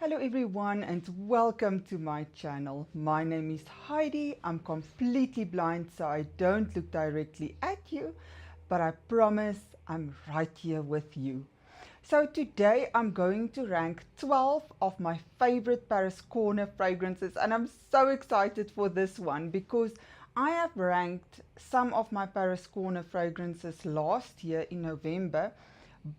Hello everyone and welcome to my channel. My name is Heidi. I'm completely blind so I don't look directly at you, but I promise I'm right here with you. So today I'm going to rank 12 of my favorite Paris Corner fragrances, and I'm so excited for this one because I have ranked some of my Paris Corner fragrances last year in November,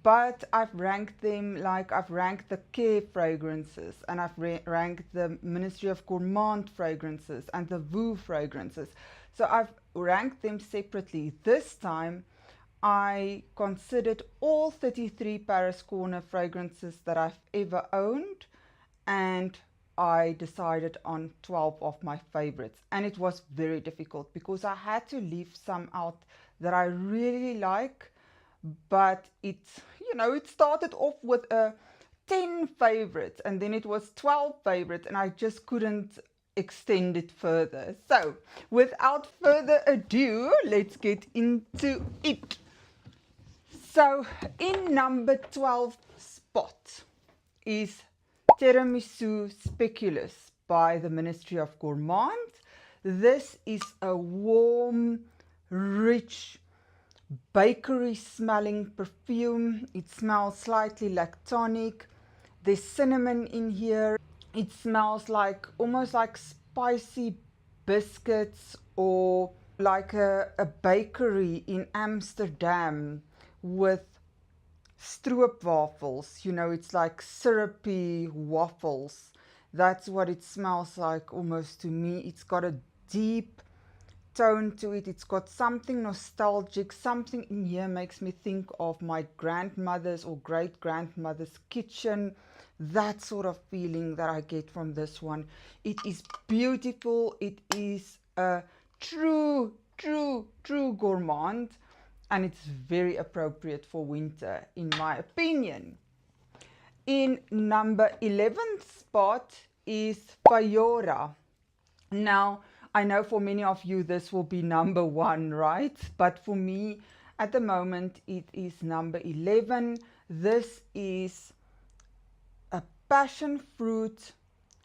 but I've ranked them like I've ranked the Care fragrances, and I've ranked the Ministry of Gourmand fragrances and the Voo fragrances. So I've ranked them separately. This time I considered all 33 Paris Corner fragrances that I've ever owned, and I decided on 12 of my favorites. And it was very difficult because I had to leave some out that I really like, but it started off with a 10 favorites and then it was 12 favorites, and I just couldn't extend it further. So without further ado, let's get into it. So in number 12 spot is Tiramisu Speculous by the Ministry of Gourmand. This is a warm, rich, bakery smelling perfume. It smells slightly lactonic. There's cinnamon in here. It smells like almost like spicy biscuits, or like a bakery in Amsterdam with stroopwafels. You know, it's like syrupy waffles. That's what it smells like almost to me. It's got a deep tone to it. It's got something nostalgic. Something in here makes me think of my grandmother's or great grandmother's kitchen. That sort of feeling that I get from this one. It is beautiful. It is a true gourmand, and it's very appropriate for winter in my opinion. In number 11th spot is Fayora. Now, I know for many of you this will be number 1, right? But for me, at the moment, it is number 11. This is a passion fruit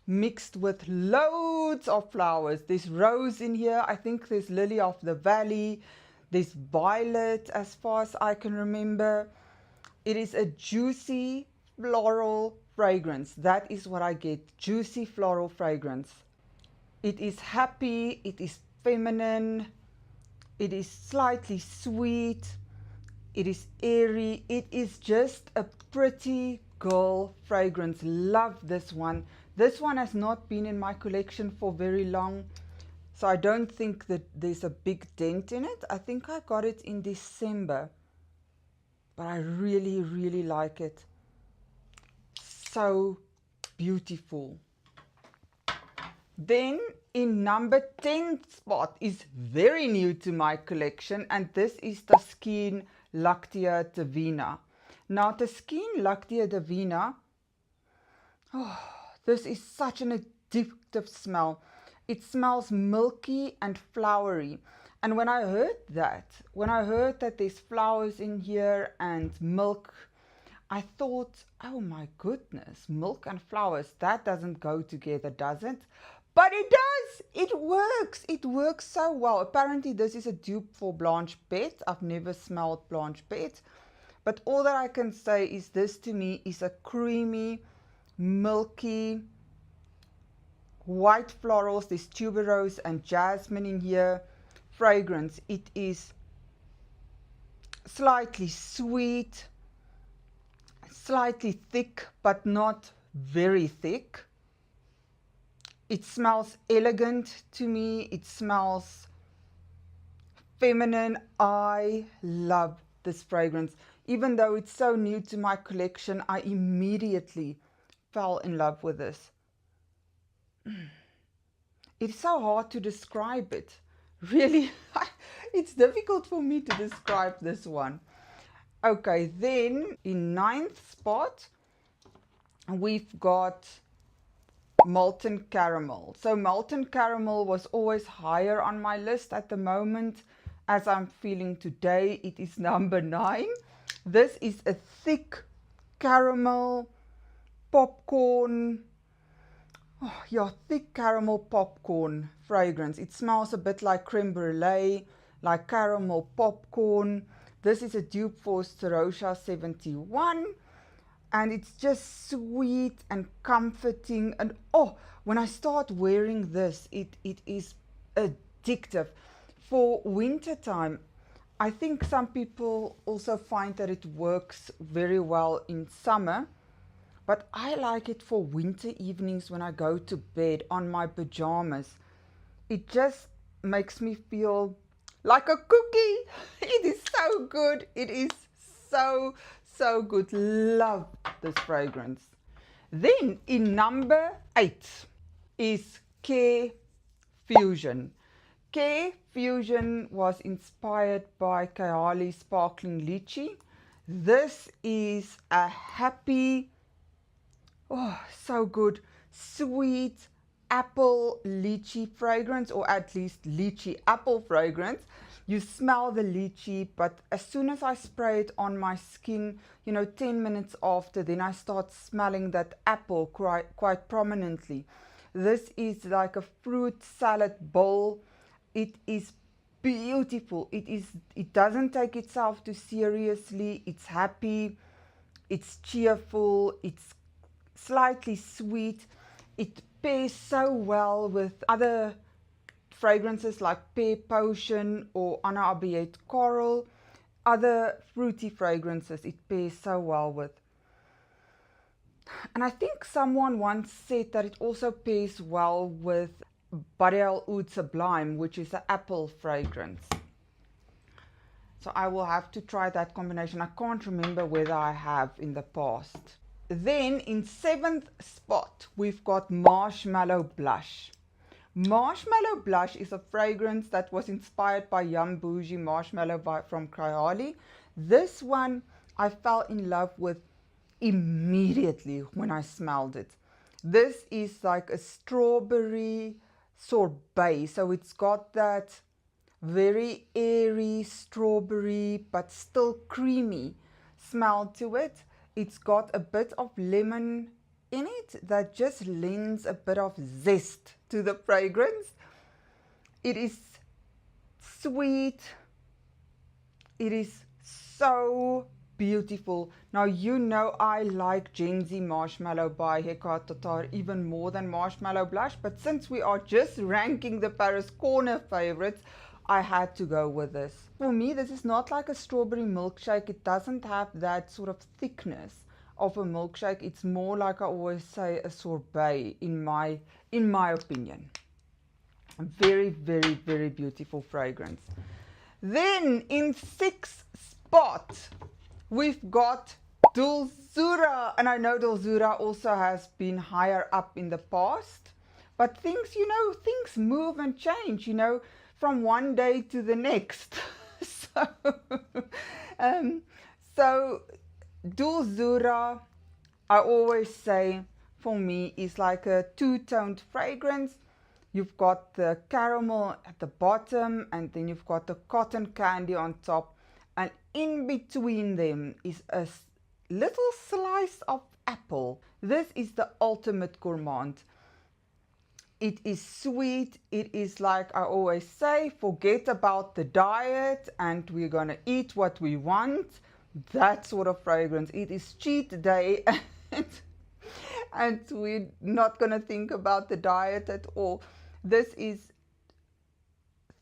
mixed with loads of flowers. There's rose in here. I think there's lily of the valley. There's violet as far as I can remember. It is a juicy floral fragrance. That is what I get. Juicy floral fragrance. It is happy, it is feminine, it is slightly sweet, it is airy, it is just a pretty girl fragrance. Love this one. This one has not been in my collection for very long, so I don't think that there's a big dent in it. I think I got it in December, but I really like it. So beautiful. Then in number 10 spot is very new to my collection, and this is Taskeen Lactea Divina. Now Taskeen Lactea Divina, this is such an addictive smell. It smells milky and flowery. And when I heard that there's flowers in here and milk, I thought, oh my goodness, milk and flowers, that doesn't go together, does it? But it does. It works so well. Apparently this is a dupe for Blanche Bette. I've never smelled Blanche Bette, but all that I can say is this to me is a creamy, milky, white florals. There's tuberose and jasmine in here. Fragrance. It is slightly sweet, slightly thick, but not very thick. It smells elegant to me. It smells feminine. I love this fragrance. Even though it's so new to my collection, I immediately fell in love with this. It's so hard to describe it. Really, it's difficult for me to describe this one. Okay, then in 9th spot, we've got Molten Caramel. So Molten Caramel was always higher on my list. At the moment, as I'm feeling today, it is number 9. This is a thick caramel, popcorn, Oh, yeah, thick caramel popcorn fragrance. It smells a bit like creme brulee, like caramel popcorn. This is a dupe for Serosa 71, and it's just sweet and comforting. And oh, when I start wearing this, it is addictive. For winter time, I think some people also find that it works very well in summer, but I like it for winter evenings when I go to bed on my pajamas. It just makes me feel like a cookie. It is so good. It is so, so good. Love this fragrance. Then in number 8 is Care Fusion. Care Fusion was inspired by Kayali Sparkling Lychee. This is a happy, oh, so good, sweet apple lychee fragrance, or at least lychee apple fragrance. You smell the lychee, but as soon as I spray it on my skin, 10 minutes after, then I start smelling that apple quite prominently. This is like a fruit salad bowl. It is beautiful. It doesn't take itself too seriously. It's happy, it's cheerful, it's slightly sweet. It pairs so well with other fragrances like Pear Potion or Anna Abiet Coral. Other fruity fragrances it pairs so well with. And I think someone once said that it also pairs well with Boreal Oud Sublime, which is an apple fragrance. So I will have to try that combination. I can't remember whether I have in the past. Then in 7th spot, we've got Marshmallow Blush. Marshmallow Blush is a fragrance that was inspired by Yum Bougie Marshmallow from Kayali. This one I fell in love with immediately when I smelled it. This is like a strawberry sorbet. So it's got that very airy strawberry but still creamy smell to it. It's got a bit of lemon in it that just lends a bit of zest to the fragrance. It is sweet. It is so beautiful. Now I like Gen Z Marshmallow by Heka Tatar even more than Marshmallow Blush, but since we are just ranking the Paris Corner favorites, I had to go with this. For me, this is not like a strawberry milkshake. It doesn't have that sort of thickness of a milkshake. It's more like, I always say, a sorbet in my opinion. Very, very, very beautiful fragrance. Then in 6th spot, we've got Dulzura. And I know Dulzura also has been higher up in the past, but things move and change, from one day to the next. So Dulzura, I always say, for me, is like a two-toned fragrance. You've got the caramel at the bottom, and then you've got the cotton candy on top, and in between them is a little slice of apple. This is the ultimate gourmand. It is sweet. It is, like I always say, forget about the diet and we're gonna eat what we want. That sort of fragrance. It is cheat day and we're not gonna think about the diet at all. This is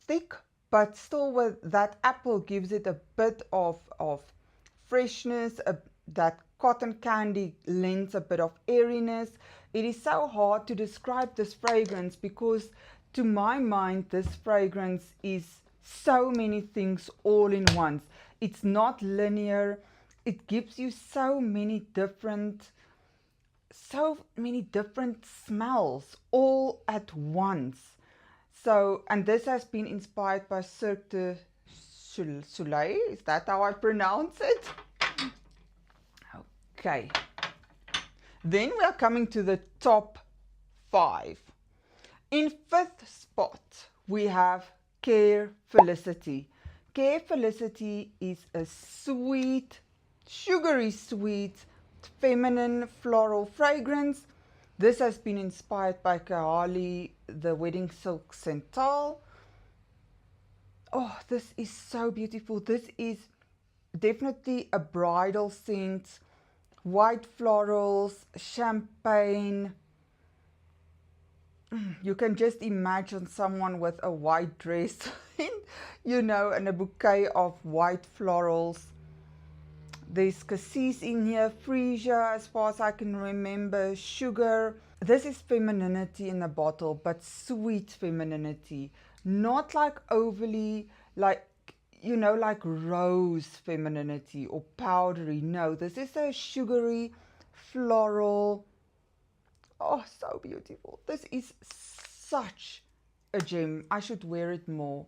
thick, but still with that apple gives it a bit of freshness. That cotton candy lends a bit of airiness. It is so hard to describe this fragrance because, to my mind, this fragrance is so many things all in once. It's not linear. It gives you so many different smells all at once. So, and this has been inspired by Cirque du Soleil. Is that how I pronounce it? Okay. Then we are coming to the top 5. In 5th spot, we have Care Felicity. Care Felicity is a sweet, sugary sweet, feminine floral fragrance. This has been inspired by Kahali, the Wedding Silk Central. Oh, this is so beautiful. This is definitely a bridal scent. White florals, champagne. You can just imagine someone with a white dress, and a bouquet of white florals. There's cassis in here, freesia, as far as I can remember, sugar. This is femininity in a bottle, but sweet femininity. Not like overly, like rose femininity or powdery. No, this is a sugary, floral. Oh, so beautiful. This is such a gem. I should wear it more.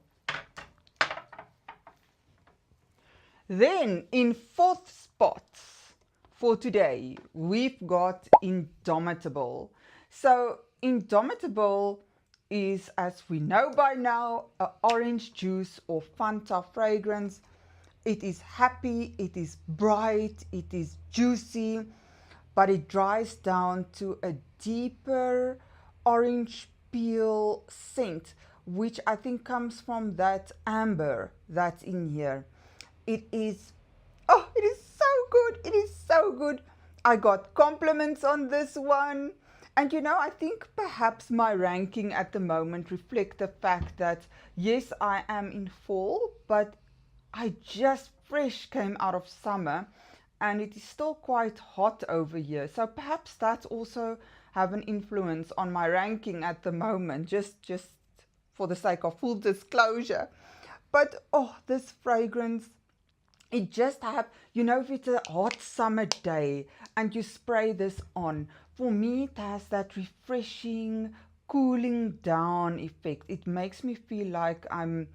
Then in fourth spot for today, we've got Indomitable. So Indomitable is, as we know by now, an orange juice or Fanta fragrance. It is happy, it is bright, it is juicy, but it dries down to a deeper orange peel scent, which I think comes from that amber that's in here. It is so good. It is so good. I got compliments on this one. And I think perhaps my ranking at the moment reflect the fact that, yes, I am in fall, but I just fresh came out of summer and it is still quite hot over here. So perhaps that's also have an influence on my ranking at the moment, just for the sake of full disclosure. But this fragrance, it just if it's a hot summer day and you spray this on, for me it has that refreshing, cooling down effect. It makes me feel like I'm,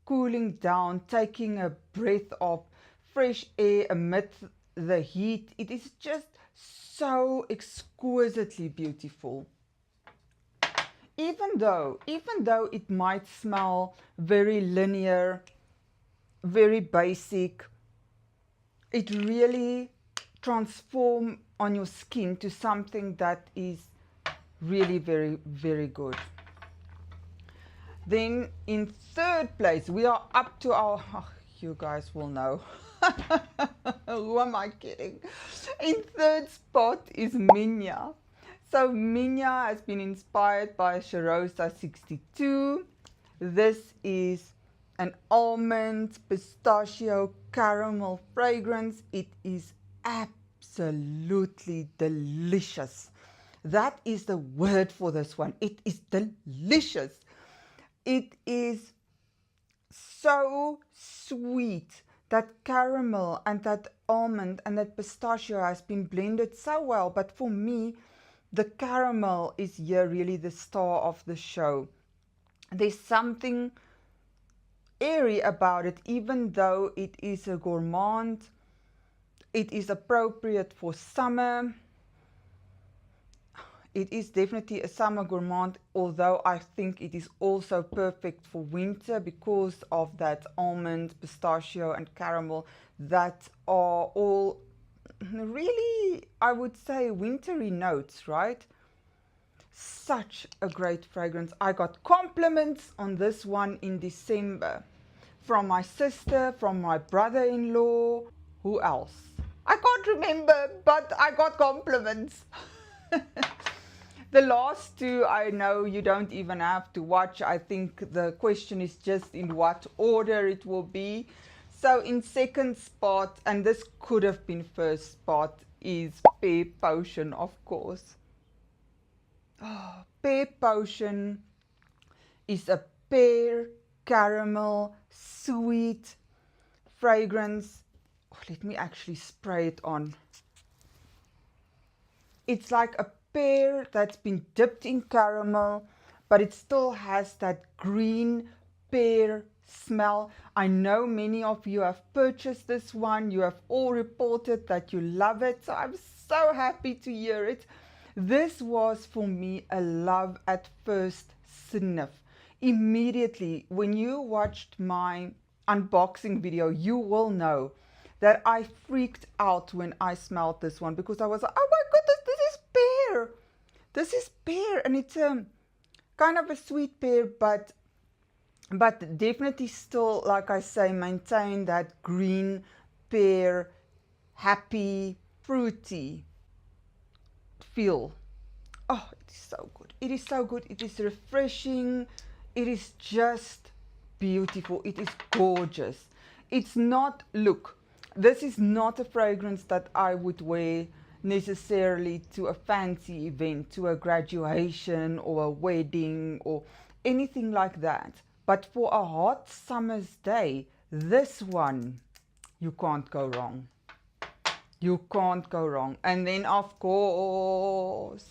cooling down, taking a breath of fresh air amid the heat. It is just so exquisitely beautiful. Even though it might smell very linear, very basic, it really transforms on your skin to something that is really very, very good. Then in third place, we are up to our, you guys will know. Who am I kidding? In third spot is Minya. So Minya has been inspired by Charosta 62. This is an almond, pistachio, caramel fragrance. It is absolutely delicious. That is the word for this one. It is delicious. It is so sweet. That caramel and that almond and that pistachio has been blended so well. But for me, the caramel is here really the star of the show. There's something airy about it, even though it is a gourmand. It is appropriate for summer. It is definitely a summer gourmand, although I think it is also perfect for winter because of that almond, pistachio and caramel that are all really, I would say, wintry notes, right? Such a great fragrance. I got compliments on this one in December from my sister, from my brother-in-law. Who else? I can't remember, but I got compliments. The last two, I know you don't even have to watch. I think the question is just in what order it will be. So in second spot, and this could have been first spot, is Pear Potion, of course. Oh, Pear Potion is a pear, caramel, sweet fragrance. Oh, let me actually spray it on. It's like a pear that's been dipped in caramel, but it still has that green pear smell. I know many of you have purchased this one. You have all reported that you love it. So I'm so happy to hear it. This was for me a love at first sniff. Immediately when you watched my unboxing video, you will know that I freaked out when I smelled this one because I was like, oh my goodness, this is pear. This is pear, and it's a kind of a sweet pear, but definitely still, like I say, maintain that green pear, happy, fruity feel. Oh, it is so good. It is so good. It is refreshing. It is just beautiful. It is gorgeous. It's not, look, this is not a fragrance that I would wear necessarily to a fancy event, to a graduation or a wedding or anything like that. But for a hot summer's day, this one, you can't go wrong. You can't go wrong. And then of course,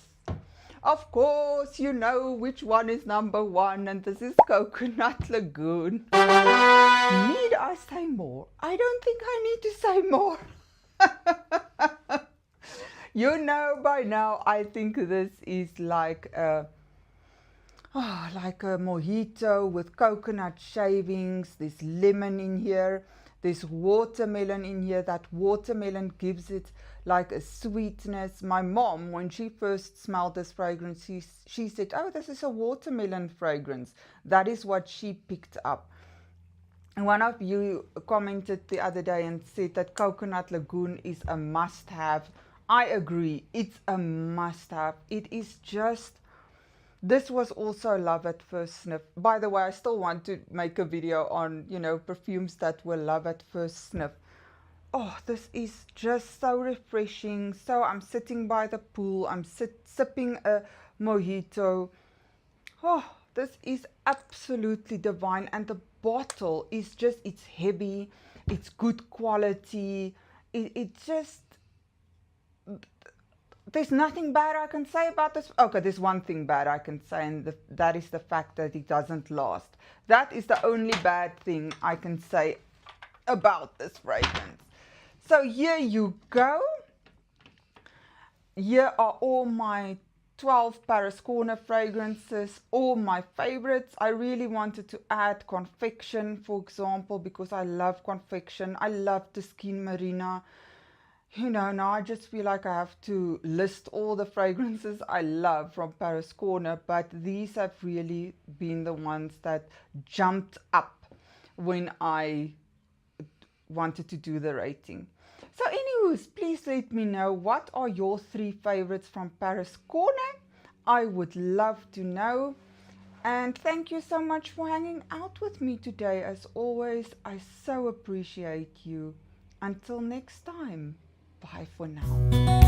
you know which one is number one, and this is Coconut Lagoon. Need I say more? I don't think I need to say more. You know by now, I think this is like a mojito with coconut shavings. There's lemon in here. There's watermelon in here. That watermelon gives it like a sweetness. My mom, when she first smelled this fragrance, she said, oh, this is a watermelon fragrance. That is what she picked up. And one of you commented the other day and said that Coconut Lagoon is a must-have. I agree. It's a must-have. It is just... This was also love at first sniff. By the way, I still want to make a video on, you know, perfumes that were love at first sniff. Oh, this is just so refreshing. So I'm sitting by the pool. I'm sipping a mojito. Oh, this is absolutely divine. And the bottle is just, it's heavy. It's good quality. It just... There's nothing bad I can say about this. Okay, there's one thing bad I can say, and that is the fact that it doesn't last. That is the only bad thing I can say about this fragrance. So here you go. Here are all my 12 Paris Corner fragrances, all my favorites. I really wanted to add Confection, for example, because I love Confection. I love the Skin Marina. You know, now I just feel like I have to list all the fragrances I love from Paris Corner, but these have really been the ones that jumped up when I wanted to do the rating. So anyways, please let me know, what are your 3 favorites from Paris Corner? I would love to know. And thank you so much for hanging out with me today. As always, I so appreciate you. Until next time. Bye for now.